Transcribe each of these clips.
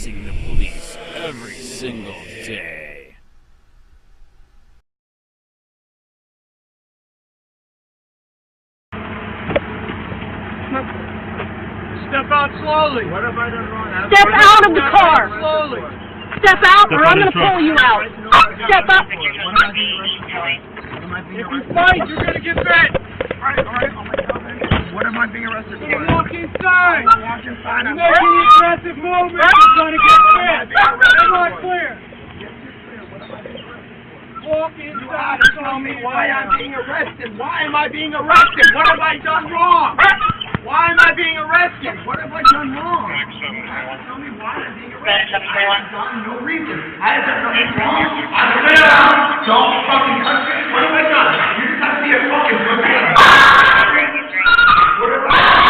facing the police every single day. Step out slowly. What have I done wrong? Step out of the car. Slowly. Step out or I'm going to pull you out. Step up. If you fight, you're going to get bit. Alright. What am I being arrested for? Walk inside. Walk inside. You're making aggressive movements. You're going to get bit. Everyone clear. Walk inside and Tell me why I'm being arrested. Why am I being arrested? What have I done wrong? Why am I being arrested? What have I done wrong? Tell me why I'm being arrested. I have done no reason. I have done nothing wrong. I'm sit down. Don't fucking touch me. What have I done? You just have to be a fucking good man. What have I done?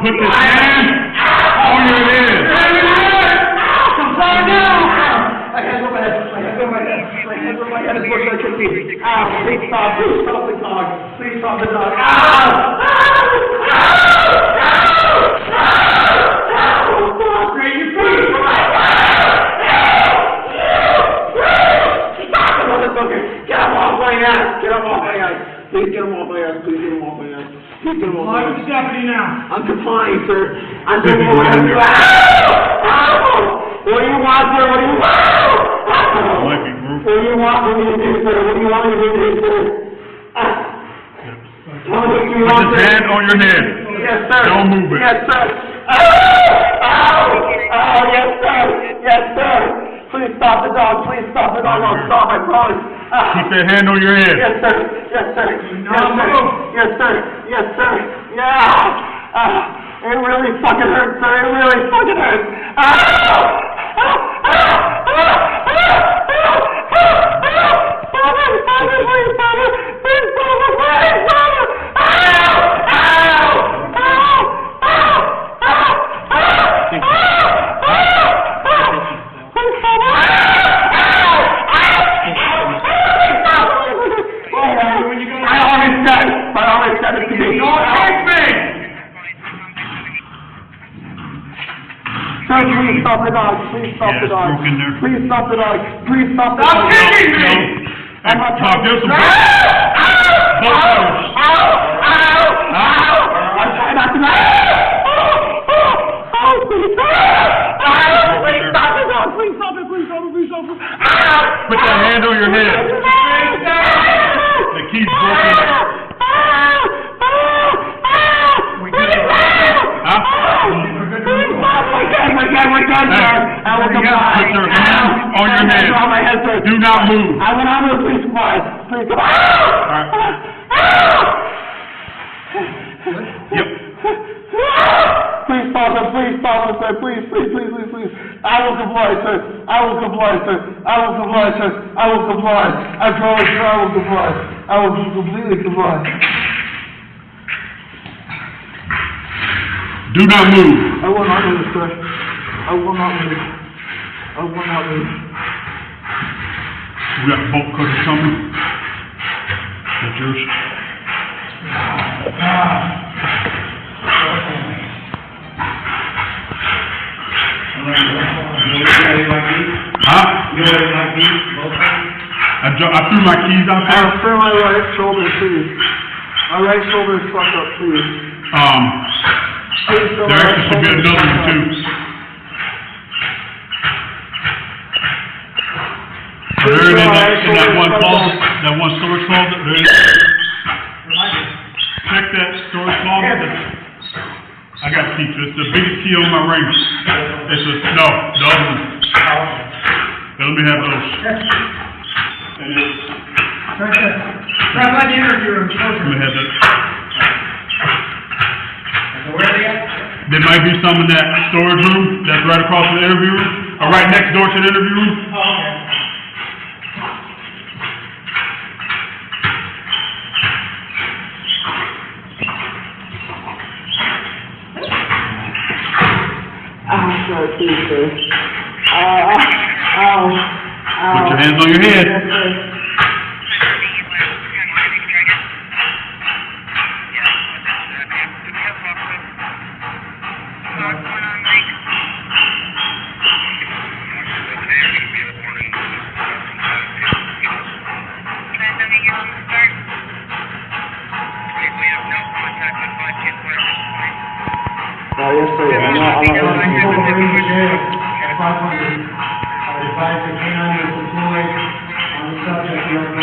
Put this hand on your head. I'm sorry now. My head over my head. My head over my head. My head over my head is worse than I should be. Ow, please stop. Please stop the dog. Please stop the dog. Ow! Ow! Ow! Ow! Stop, Grady, please. Stop the motherfucker. Get him off my ass. Get him off my ass. Please get him off my ass. Please get him off my ass. Why are you stepping now? I'm complying, sir. I'm doing what I do. What do you want, sir? What do you want? What do you want me to do, sir? What do you want me to do, sir? Tell me what you want, sir. Put his hand on your head. Yes, sir. Don't move it. Yes, sir. Oh, yes, sir. Yes, sir. Please stop the dog. Please stop the dog. I'll stop, I promise. Keep that hand on your head. Yes, sir. Yes, sir. Yes, sir. Yes, sir. Yeah. It really fucking hurts, sir. It really fucking hurts. Please stop the dog. Please stop the dog. Please stop the dog. Please stop the dog. Stop kicking me! I'm not talking. There's some. Ow! I'm trying not to. Please stop the dog. Please stop it. Please stop it. Please stop it. Put that hand on your head. The key's broken. We're done, sir. I will comply. Put your hand on your head. On my head, sir. Do not move. I went on with the police car. Please come on. Yep. Please stop it, please stop it, sir. Please, please, please, please, please. I will comply, sir. I will comply, sir. I will comply, sir. I will comply. I promise you I will comply. I will completely comply. Do not move. I will not move, sir. I will not move. I will not move. We got bolt cutters coming. That's yours. Huh? I threw my keys out there. Throw my right shoulder, please. My right shoulder is fucked up, please. There actually should be another one too. Are there any in that one closet, that one storage closet? Check that storage closet. I got the key to it. It's the biggest key on my ring. It's a, no, the other one. Let me have those. Grab my interview room. Let me have that. Where are they at? There might be some in that storage room that's right across from the interview room, or right next door to the interview room. Oh, okay. Sorry, please, sir. Put your hands on your head. Yes, sir. Yes, sir. I'm not Advise the canine is deployed on the subject of 94%.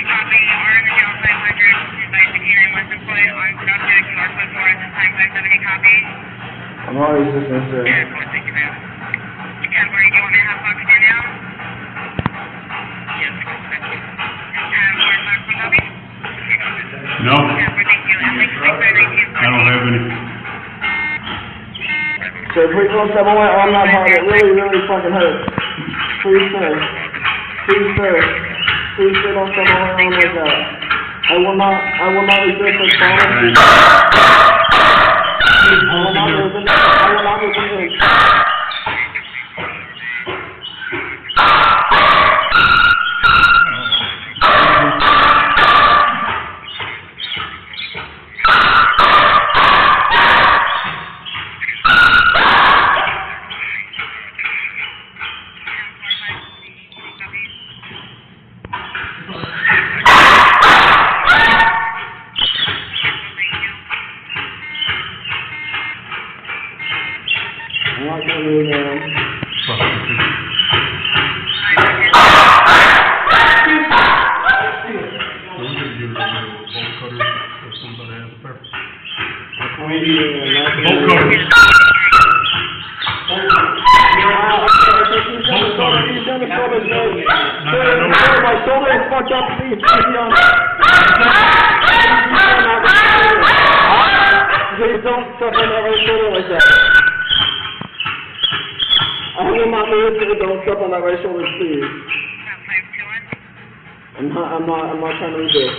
Copy, RN and 500, advise the canine was deployed on subject Northwest North at time 570, copy. I'm always listening, sir. Yeah, of course, thank you, ma'am. Category, do you want me to have oxygen now? Yes, of course, thank you. Warren Fox, one copy? No, Category, thank you. And Lake 619. I don't have any. Sir, please don't step on my arm that hard. It really, really fucking hurts. Please, sir. Please, sir. Please, sir, don't step on my arm like that. I will not resist this promise. I will not resist. Please don't step on that right shoulder like that. I will not move if you don't step on that right shoulder, please. I'm not trying to resist.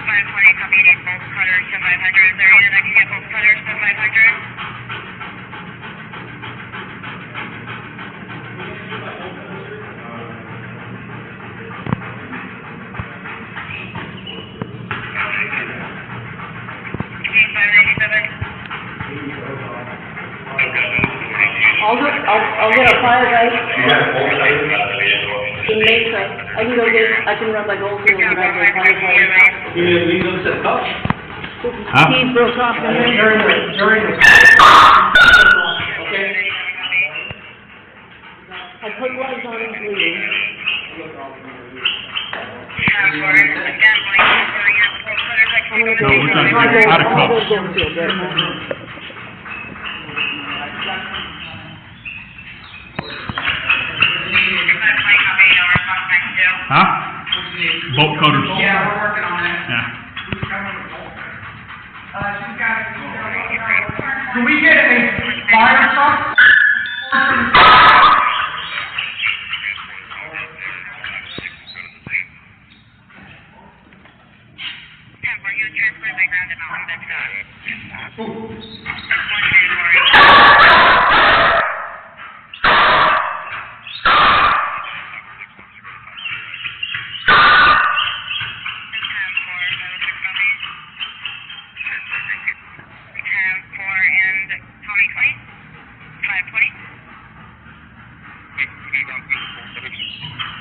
520, copy, need both cutters to 500. Is there any that I can get both cutters to 500? I'll get a fire guy. I can run like old school and back to the fire. You look at the cup? He's broke off in here. During the okay. I put gloves on and bleeding. No, we're trying to get out of cups. Huh? Bolt cutters. Yeah, we're working on Yeah. Can we get a fire truck? He was transported by ground and on that's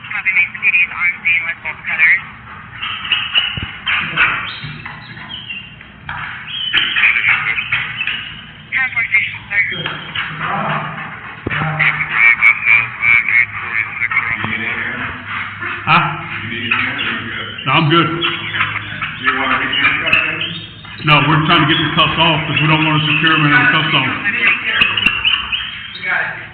Copy makes the duties on scene with both cutters. Transportation, sir. Huh? No, I'm good. No, we're trying to get the cuffs off because we don't want to secure them and have the cuffs on. We got it.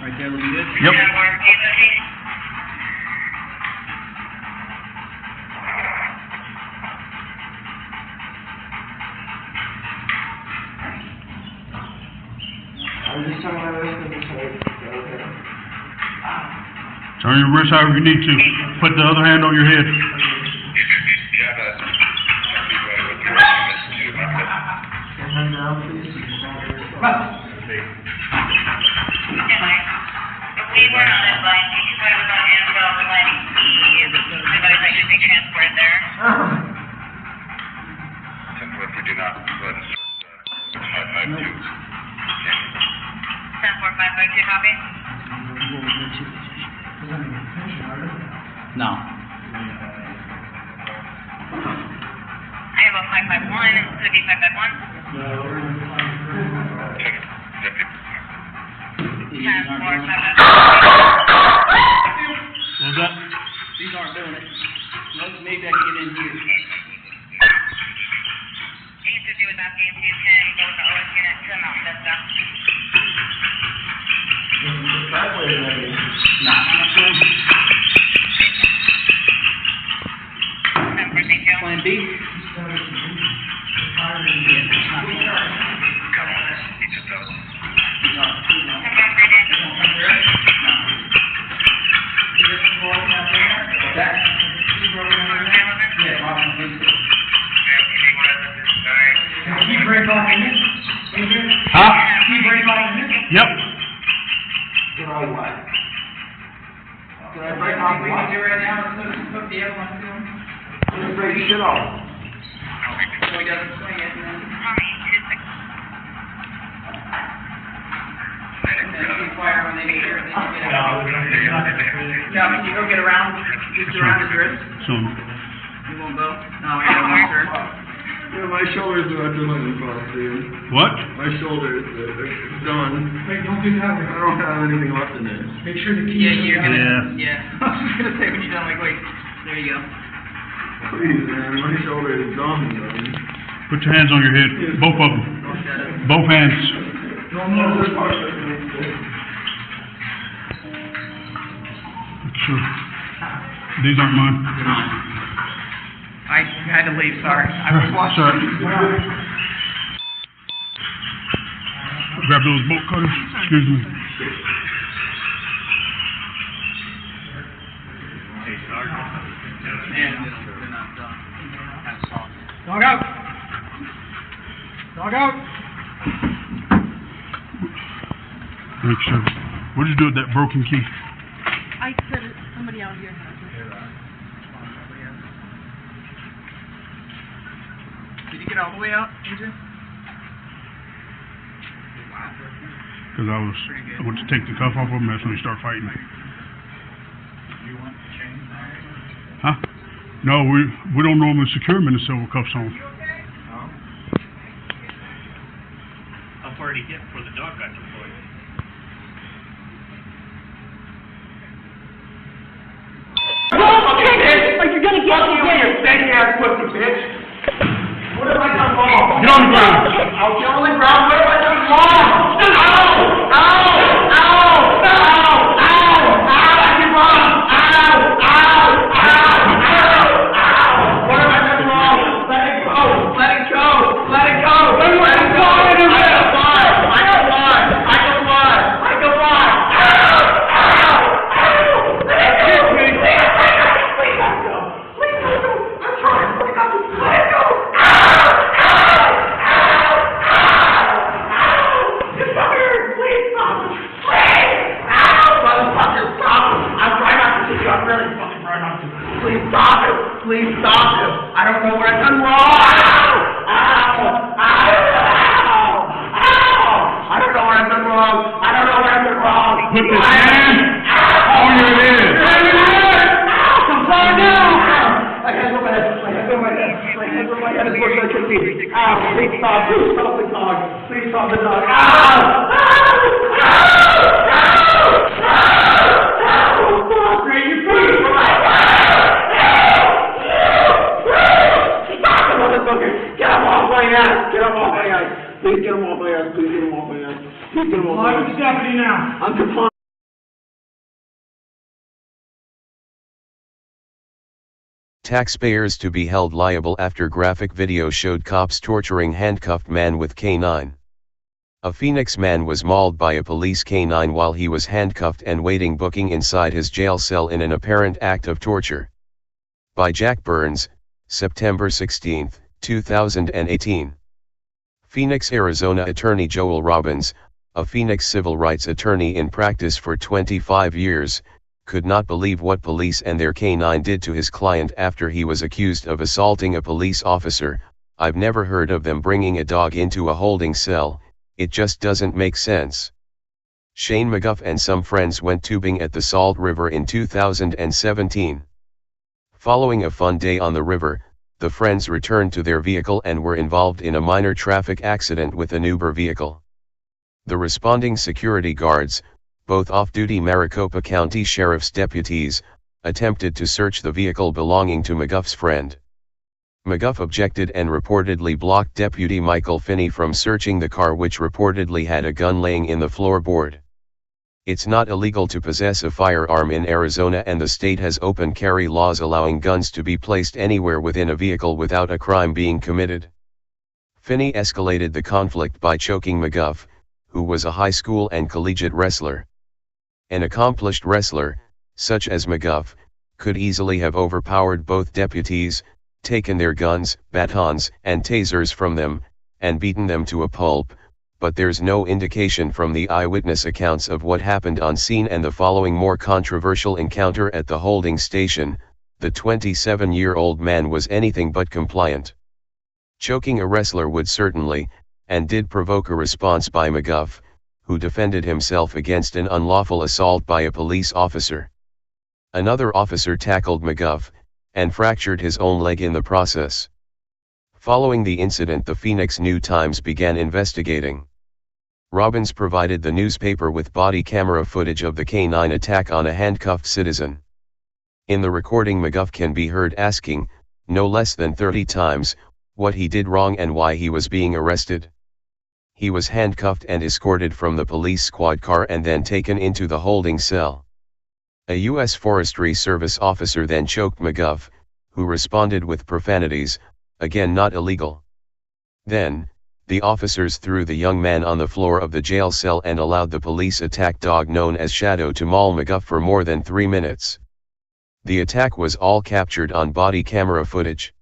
Right there, we good? Yep. I'm just turning my wrist in this way. Okay. Turn your wrist however you need to. Put the other hand on your head. Hand down, please. We were not advised, you should was on Annabelle, the lighting key, advised that you be transported there. If we do not, let us 552. 10452, copy? No. I have a 551, could it be 551? What was that? These aren't doing it. Maybe I can get in here. 850 was asking if you can go with the OS unit to Mountain Vista. Thank you. Plan B? Huh? Yep. Did I what? Did I break my what? Do right now, let's hook the other one to him. Just break shit off. So he doesn't swing it, and then you fire when they get here, and then you get out. Now, can you go get around, just around his wrist? So, You won't go? No, I don't want sir. Yeah, my shoulders are doing across, dude. what? My shoulders, they're done. Wait, don't do that. I don't have anything left in there. Make sure the key. Yeah, you're gonna, Yeah. yeah. I was just gonna say when you're done, like, wait, there you go. Please, man, my shoulder is done, dude. Put your hands on your head. Both of them. Both hands. Sure. These aren't mine. I had to leave, sorry. I was watching. Sorry. Grab those bolt cutters. Excuse me. Dog out. Dog out. Make sure. What did you do with that broken key? I said it, somebody out here has it. Did you get all the way out, Adrian? Because I went to take the cuff off of them, that's when they start fighting. Huh? No, we don't normally secure them in the silver cuffs on. How far did he get before the dog got deployed? You're gonna get Fuck you and your steady ass pussy, bitch. What have I done wrong? Get on the ground. I'll get on the ground. What have I done wrong? Ow! Ow! Ow! Ow! Ow! Ow! I can run! Ow! Ow! Ow! Ow! Ow! What have I done wrong? Let it go! Let it go! Let it go! Let it go! I can fly! I can fly! I can fly! I can fly! Ow! Ow! Ow! That's it, please! Please let it go! Please let it go! I'm trying! Let it go! Let it go! Ow! Ow! Ow! Ow! It's not here! Please stop! Please! Ow! Motherfucker, stop! I'm trying not to shoot you. I'm really fucking trying not to. Please stop it! Please stop it! I don't know what I've done wrong! Ow! Ow! Ow! Ow! I don't know what I've done wrong! I don't know what I've done wrong! Put this hand on your head. I'm flying now! My hands on my head! My hands on my head! My hands on my head! It's working like crazy! Ow! Please stop! Please stop the dog! Please stop the dog! Ow! Ow! Ow! Ow! Ow! Stop! Crazy! Please! Stop the motherfucker! Get him off my ass! Get him off my ass! Please get him off my ass! Please get him off my ass! Please get him off my ass! Live with the deputy now. I'm complying. Taxpayers to be held liable after graphic video showed cops torturing handcuffed man with canine. A Phoenix man was mauled by a police canine while he was handcuffed and waiting booking inside his jail cell in an apparent act of torture. By Jack Burns, September 16, 2018. Phoenix, Arizona attorney Joel Robbins, a Phoenix civil rights attorney in practice for 25 years, could not believe what police and their canine did to his client after he was accused of assaulting a police officer. "I've never heard of them bringing a dog into a holding cell, it just doesn't make sense." Shane McGuff and some friends went tubing at the Salt River in 2017. Following a fun day on the river, the friends returned to their vehicle and were involved in a minor traffic accident with an Uber vehicle. The responding security guards, both off-duty Maricopa County Sheriff's deputies, attempted to search the vehicle belonging to McGuff's friend. McGuff objected and reportedly blocked Deputy Michael Finney from searching the car, which reportedly had a gun laying in the floorboard. It's not illegal to possess a firearm in Arizona, and the state has open carry laws allowing guns to be placed anywhere within a vehicle without a crime being committed. Finney escalated the conflict by choking McGuff, who was a high school and collegiate wrestler. An accomplished wrestler, such as McGuff, could easily have overpowered both deputies, taken their guns, batons, and tasers from them, and beaten them to a pulp, but there's no indication from the eyewitness accounts of what happened on scene and the following more controversial encounter at the holding station. The 27-year-old man was anything but compliant. Choking a wrestler would certainly, and did, provoke a response by McGuff, who defended himself against an unlawful assault by a police officer. Another officer tackled McGuff, and fractured his own leg in the process. Following the incident, the Phoenix New-Times began investigating. Robbins provided the newspaper with body camera footage of the canine attack on a handcuffed citizen. In the recording, McGuff can be heard asking, no less than 30 times, what he did wrong and why he was being arrested. He was handcuffed and escorted from the police squad car and then taken into the holding cell. A U.S. Forestry Service officer then choked McGuff, who responded with profanities, again not illegal. Then, the officers threw the young man on the floor of the jail cell and allowed the police attack dog known as Shadow to maul McGuff for more than 3 minutes. The attack was all captured on body camera footage.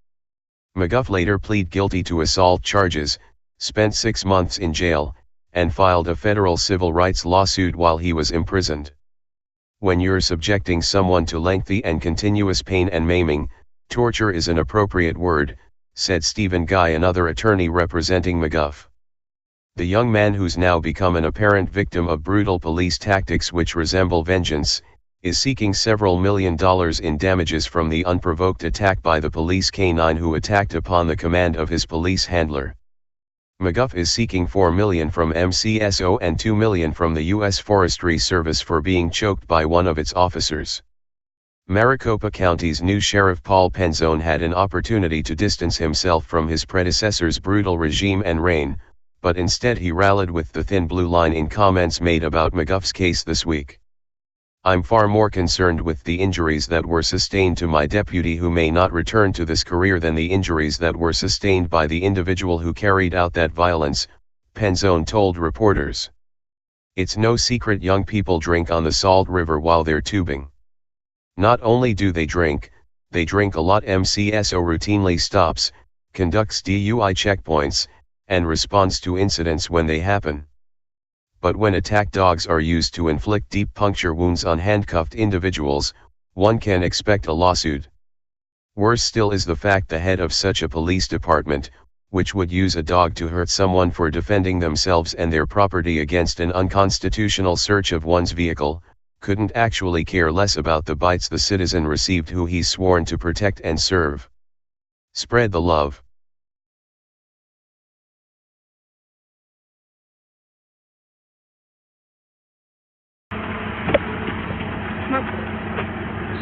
McGuff later pleaded guilty to assault charges, spent 6 months in jail, and filed a federal civil rights lawsuit while he was imprisoned. When you're subjecting someone to lengthy and continuous pain and maiming, torture is an appropriate word, said Stephen Guy, another attorney representing McGuff. The young man, who's now become an apparent victim of brutal police tactics which resemble vengeance, is seeking several $1 million in damages from the unprovoked attack by the police canine who attacked upon the command of his police handler. McGuff is seeking $4 million from MCSO and $2 million from the U.S. Forestry Service for being choked by one of its officers. Maricopa County's new Sheriff Paul Penzone had an opportunity to distance himself from his predecessor's brutal regime and reign, but instead he rallied with the thin blue line in comments made about McGuff's case this week. "I'm far more concerned with the injuries that were sustained to my deputy who may not return to this career than the injuries that were sustained by the individual who carried out that violence," Penzone told reporters. "It's no secret young people drink on the Salt River while they're tubing. Not only do they drink a lot. MCSO routinely stops, conducts DUI checkpoints, and responds to incidents when they happen. But when attack dogs are used to inflict deep puncture wounds on handcuffed individuals, one can expect a lawsuit. Worse still is the fact the head of such a police department, which would use a dog to hurt someone for defending themselves and their property against an unconstitutional search of one's vehicle, couldn't actually care less about the bites the citizen received who he's sworn to protect and serve. Spread the love."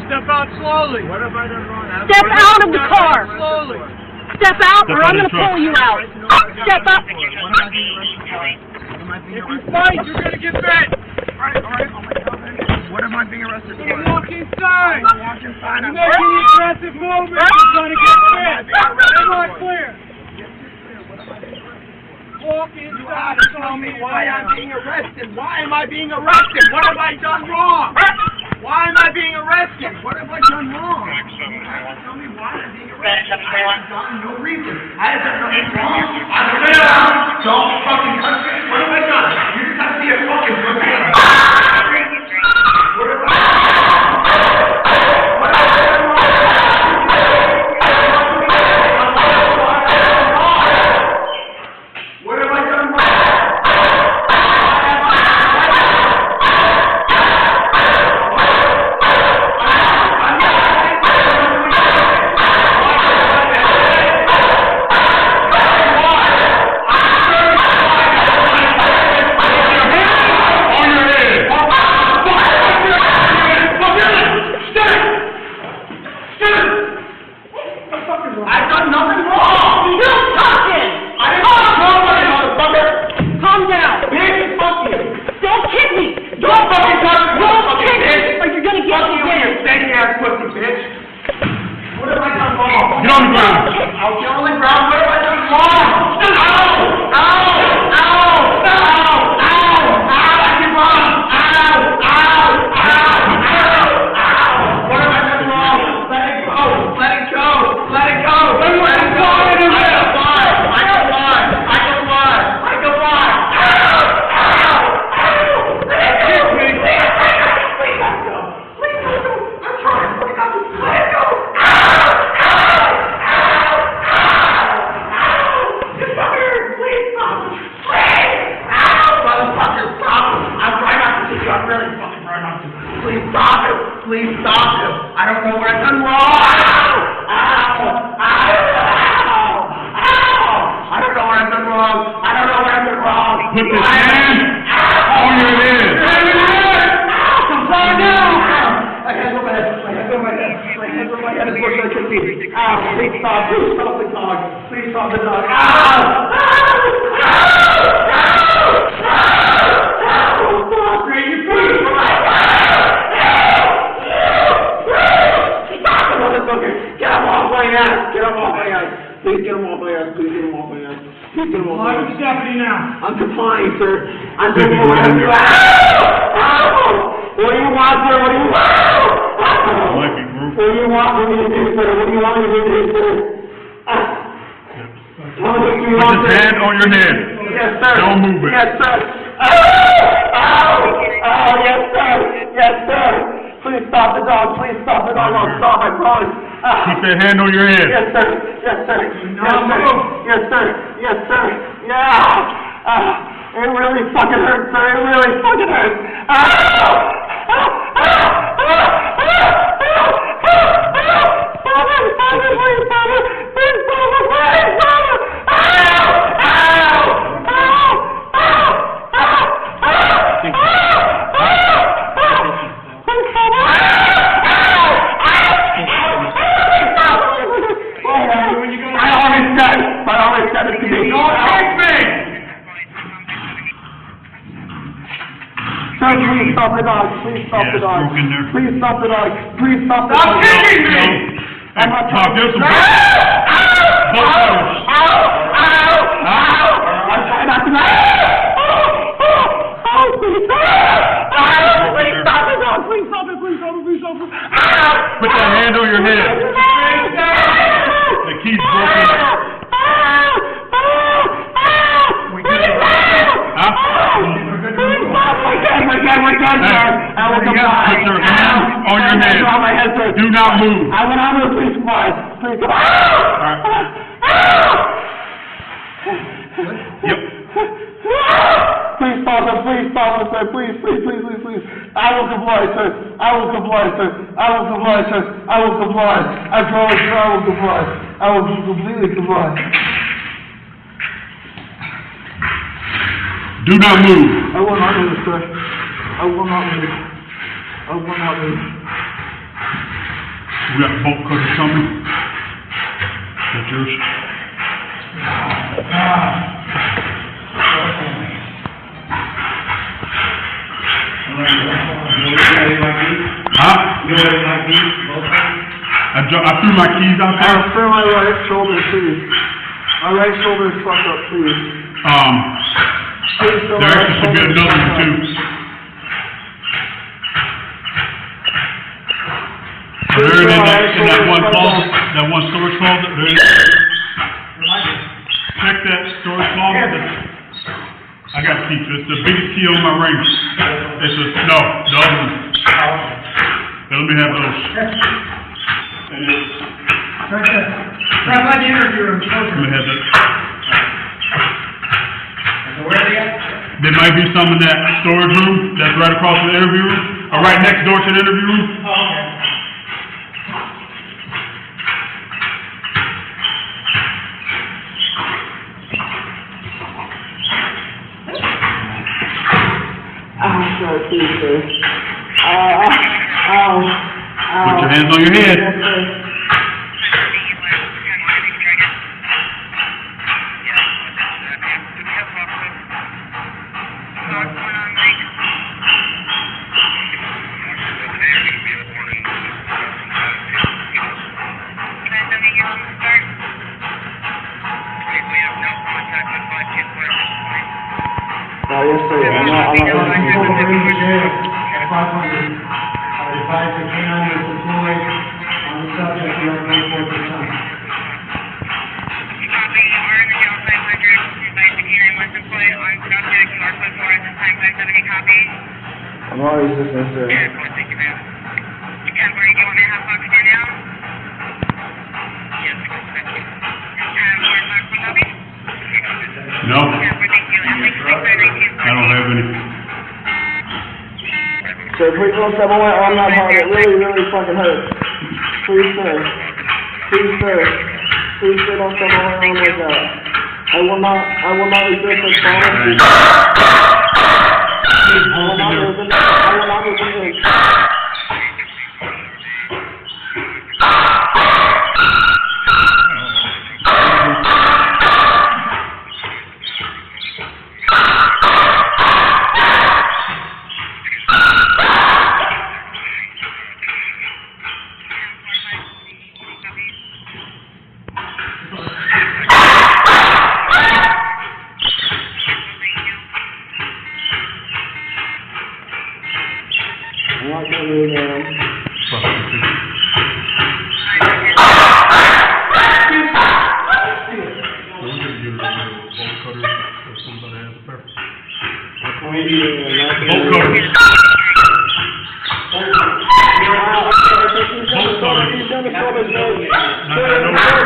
Step out slowly. What have I done wrong? Step out of the car. Slowly. Step out or I'm going to pull you out. Step up. If you fight, you're going to get bit. All right. What am I being arrested for? Walk inside. Walk inside. You're making aggressive movements. You're going to get bit. Am I clear? Walk You inside. have to tell me why I'm being arrested. Why am I being arrested? What have I done wrong? Why am I being arrested? What have I done wrong? Tell me why I'm being arrested. I have done no reason. I have done nothing wrong. I'm down. Don't fucking touch me. What have I done? You just have to be a fucking man. What have I done? Sir, please stop the dog. Please stop the dog. Please stop the dog. Please stop the dog. Stop kicking me! I'm not talking. There's some both cutters. I'm trying not to know. Please stop the dog. Please stop it. Please stop it. Please stop it. Put that hand on your head. The key's broken. We're done, sir. I will comply. Put your hand on your head. My head, sir. Do not move. I went on to the police squad. Please come on. Yep. Please stop us, sir. Please. I will comply, sir. I will comply, sir. I will comply. I promise you, I will comply. I will completely comply. Do not move. I will not move, sir. I will not move. We got bolt cutters coming. That's yours. Huh? I threw my keys out there. Throw my right shoulder, please. My right shoulder is fucked up, please. There actually should be another one too. They're in that one closet, that one storage closet. Check that storage closet. I got the key to it. It's the biggest key on my ring. It's the other one. Let me have those. Grab my interview room. Let me have that. There might be some in that storage room that's right across from the interview room, or right next door to the interview room. Oh, okay. Sir, please, sir. Put your hands on your head. Yes, sir. I'm always listening, sir. Yeah, cool, thank you, ma'am. Where do you want me to have coffee there now? Yes, thank you. No. Yeah, thank you. I don't have any. Sir, please don't step on my arm that hard. It really fucking hurts. Please, sir. Please, don't step on my arm like that. I will not resist this promise. I will not resist. I'm not gonna do it again.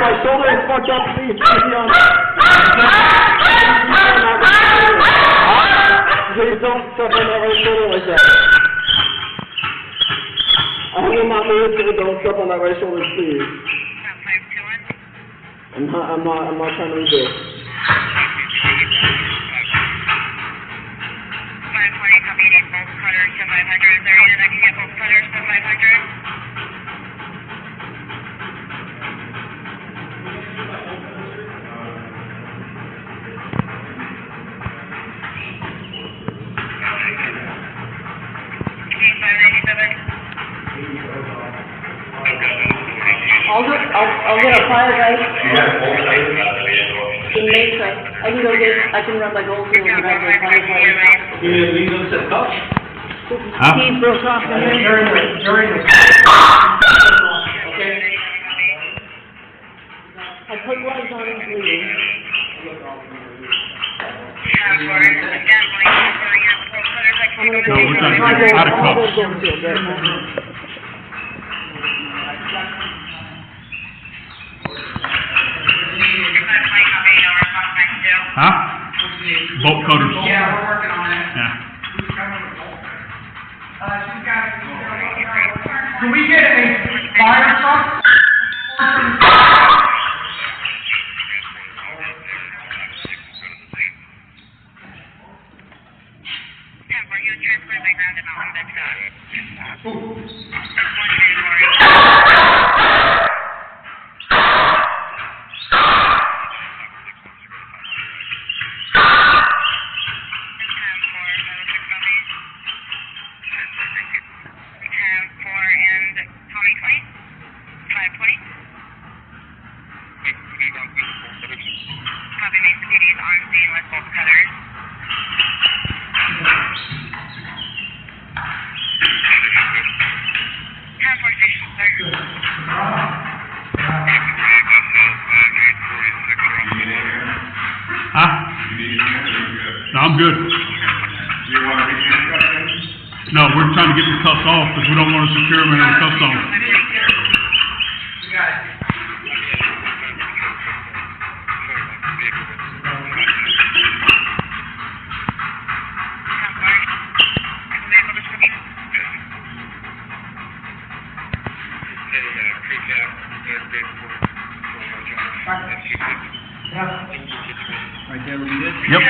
My shoulder is fucked up, please. Please don't step on that right shoulder like that. I will not move, so don't step on that right shoulder, please. I'm not trying to do this. 520, copy, need both cutters to 500. Is there any that I can get both cutters to 500? I'll get a fire guy. You got a full plate? In Mesa. I can run by Goldfield and grab the firefighter. You didn't leave those set up? Huh? He broke off in there. During the. Okay. I put lights on his lead. No, we're trying to get out of cuffs. Huh? Bolt cutters. Yeah, we're working on that. Yeah. Can we get a fire truck? I'm good. No, we're trying to get the cuffs off because we don't want to secure them and have the cuffs on. Right there, we good? Yep.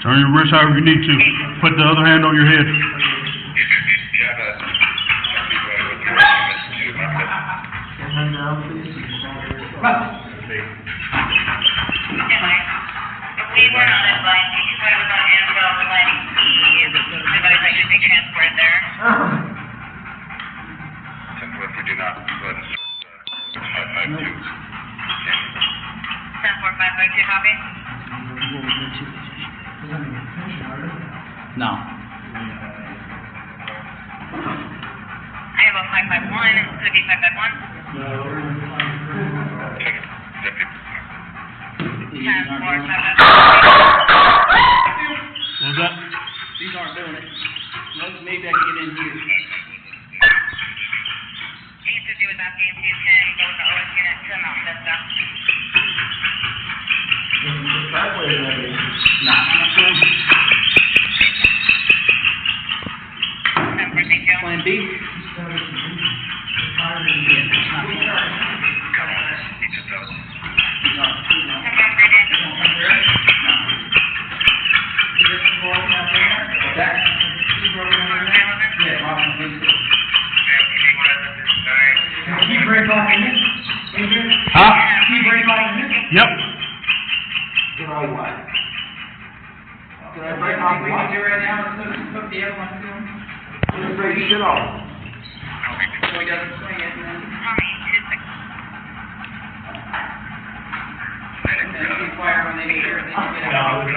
Turn your wrist however you need to. Put the other hand on your head. We were not advised, because I was on Annabelle, the lighting, advised I should be transported there. If we do not, let us, 552. 10552, copy? No. I have a 551, could it be 551? What was that? These aren't doing it. Maybe I can get in here. Anything to do with that game, you can go with the OS unit to Mountain Vista. No. Thank you. Plan B? Huh? Yep. Did I what? Did I break off what? Do right now, let's hook the other one to him. Let's break shit off. So he doesn't swing it, and then... And then keep fire when they get here, and then you get out.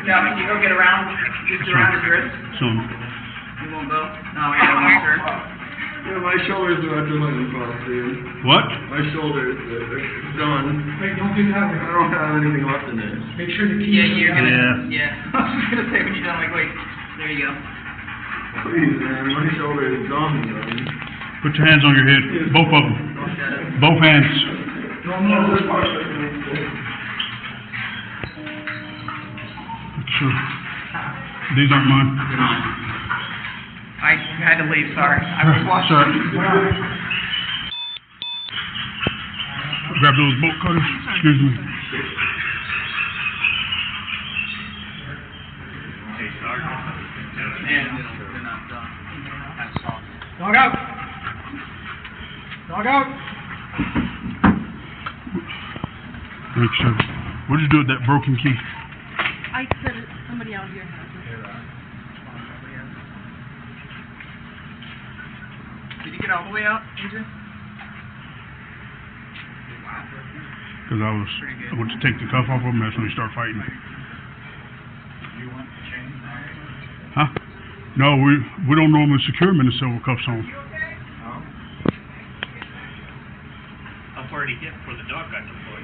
Yeah, can you go get around, just around his wrist? So, You won't go? No, I don't want sure. Yeah, my shoulders are adrenaline pump, dude. what? My shoulders, they're done. Wait, don't do that. I don't have anything left in there. Make sure the Yeah, you're gonna... Yeah. Yeah. I was gonna say, when you're done, like, wait, there you go. Please, man, my shoulder is done, man. Put your hands on your head. Both of them. Both hands. Sure. These aren't mine. I had to leave, sorry. I was watching. Sorry. Grab those bolt cutters. Excuse me. Dog out. Dog out. Make sure. What'd you do with that broken key? I said it, somebody out here has it. Did you get all the way out, AJ? Because I went to take the cuff off of him, that's when we start fighting. Huh? No, we don't normally secure him in the silver cuffs on. How far did he get before the dog got deployed?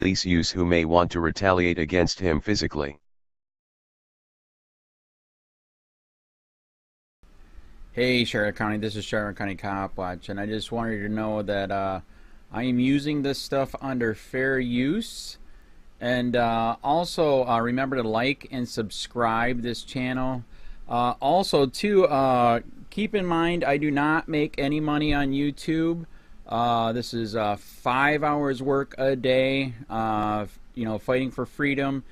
Police use who may want to retaliate against him physically. Hey Charlotte County, this is Charlotte County Cop Watch, and I just wanted you to know that I am using this stuff under fair use. And also remember to like and subscribe this channel. Also too, keep in mind I do not make any money on YouTube. This is 5 hours work a day, you know, fighting for freedom.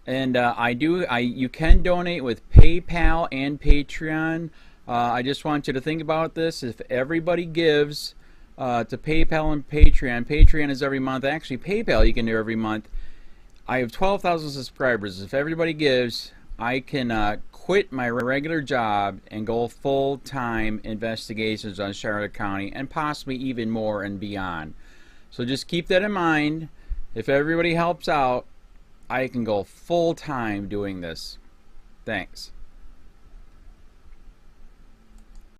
And you can donate with PayPal and Patreon. I just want you to think about this. If everybody gives to PayPal and Patreon, Patreon is every month. Actually, PayPal you can do every month. I have 12,000 subscribers. If everybody gives, I can quit my regular job and go full-time investigations on Charlotte County and possibly even more and beyond. So just keep that in mind. If everybody helps out, I can go full-time doing this. Thanks.